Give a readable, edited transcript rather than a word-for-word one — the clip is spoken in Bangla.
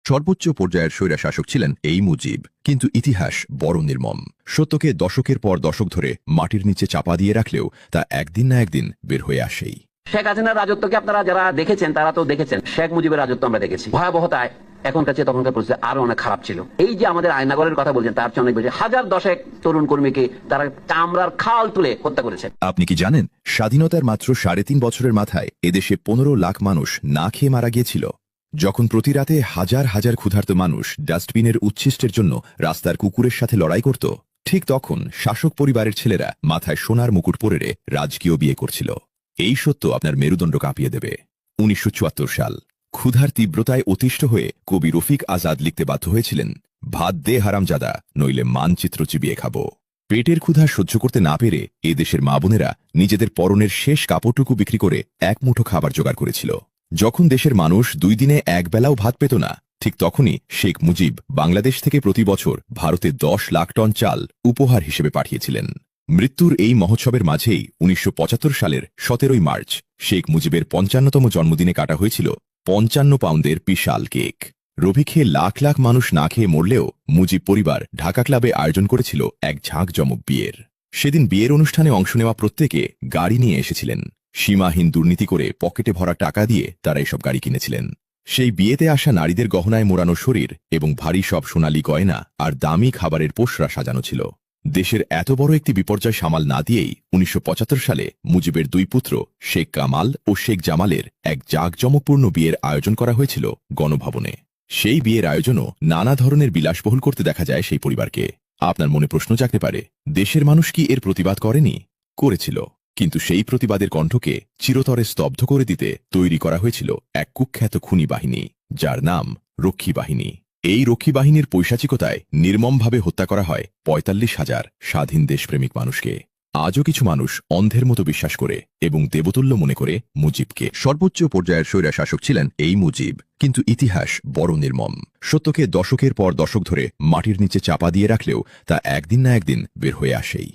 সর্বোচ্চ পর্যায়ের স্বৈরশাসক ছিলেন এই মুজিব, কিন্তু ইতিহাস বড় নির্মম। সত্যকে দশকের পর দশক ধরে মাটির নিচে চাপা দিয়ে রাখলেও তা একদিন না একদিন বের হয়ে আসেই। শেখ হাসিনার রাজত্বকে আপনারা যারা দেখেছেন তারা তো দেখেছেন, শেখ মুজিবের রাজত্ব আমরা দেখেছি। ভয়াবহতায় এখনকার চেয়ে তখনকার পরিস্থিতি আরো অনেক খারাপ ছিল। এই যে আমাদের আয়নাগরের কথা বলছেন, তার চেয়ে অনেক বেশি, হাজার দশেক তরুণ কর্মীকে তারা চামড়ার খাল তুলে হত্যা করেছে। আপনি কি জানেন, স্বাধীনতার মাত্র 3.5 বছরের মাথায় এদেশে 15 লাখ মানুষ না খেয়ে মারা গিয়েছিল? যখন প্রতি রাতে হাজার হাজার ক্ষুধার্ত মানুষ ডাস্টবিনের উচ্ছিষ্টের জন্য রাস্তার কুকুরের সাথে লড়াই করত, ঠিক তখন শাসক পরিবারের ছেলেরা মাথায় সোনার মুকুট পরে রাজকীয় বিয়ে করছিল। এই সত্য আপনার মেরুদণ্ড কাঁপিয়ে দেবে। 1974 সাল। ক্ষুধার তীব্রতায় অতিষ্ঠ হয়ে কবি রফিক আজাদ লিখতে বাধ্য হয়েছিলেন, ভাত দে হারামজাদা, নইলে মানচিত্র চিবিয়ে খাবো। পেটের ক্ষুধা সহ্য করতে না পেরে এ দেশের মা বোনেরা নিজেদের পরনের শেষ কাপড়টুকু বিক্রি করে এক মুঠো খাবার জোগাড় করেছিল। যখন দেশের মানুষ 2 দিনে এক বেলাও ভাত পেত না, ঠিক তখনই শেখ মুজিব বাংলাদেশ থেকে প্রতি বছর ভারতে 10 লাখ টন চাল উপহার হিসেবে পাঠিয়েছিলেন। মৃত্যুর এই মহোৎসবের মাঝেই 1975 সালের 17 মার্চ শেখ মুজিবের 55তম জন্মদিনে কাটা হয়েছিল 55 পাউন্ডের বিশাল কেক। রবি খেয়ে লাখ লাখ মানুষ না খেয়ে মরলেও মুজিব পরিবার ঢাকা ক্লাবে আয়োজন করেছিল এক ঝাঁকজমক বিয়ের। সেদিন বিয়ের অনুষ্ঠানে অংশ নেওয়া প্রত্যেকে গাড়ি নিয়ে এসেছিলেন। সীমাহীন দুর্নীতি করে পকেটে ভরা টাকা দিয়ে তারা এসব গাড়ি কিনেছিলেন। সেই বিয়েতে আসা নারীদের গহনায় মোড়ানো শরীর এবং ভারী সব সোনালী গয়না আর দামি খাবারের পোশরা সাজানো ছিল। দেশের এত বড় একটি বিপর্যয় সামাল না দিয়েই 1975 সালে মুজিবের 2 পুত্র শেখ কামাল ও শেখ জামালের এক জাঁকজমকপূর্ণ বিয়ের আয়োজন করা হয়েছিল গণভবনে। সেই বিয়ের আয়োজনও নানা ধরনের বিলাসবহুল করতে দেখা যায় সেই পরিবারকে। আপনার মনে প্রশ্ন জাগতে পারে, দেশের মানুষ কি এর প্রতিবাদ করেনি? করেছিল, কিন্তু সেই প্রতিবাদের কণ্ঠকে চিরতরে স্তব্ধ করে দিতে তৈরি করা হয়েছিল এক কুখ্যাত খুনি বাহিনী, যার নাম রক্ষী বাহিনী। এই রক্ষী বাহিনীর পৈশাচিকতায় নির্মমভাবে হত্যা করা হয় 45,000 স্বাধীন দেশপ্রেমিক মানুষকে। আজও কিছু মানুষ অন্ধের মতো বিশ্বাস করে এবং দেবতুল্য মনে করে মুজিবকে। সর্বোচ্চ পর্যায়ের স্বৈরশাসক ছিলেন এই মুজিব, কিন্তু ইতিহাস বড় নির্মম। সত্যকে দশকের পর দশক ধরে মাটির নিচে চাপা দিয়ে রাখলেও তা একদিন না একদিন বের হয়ে আসেই।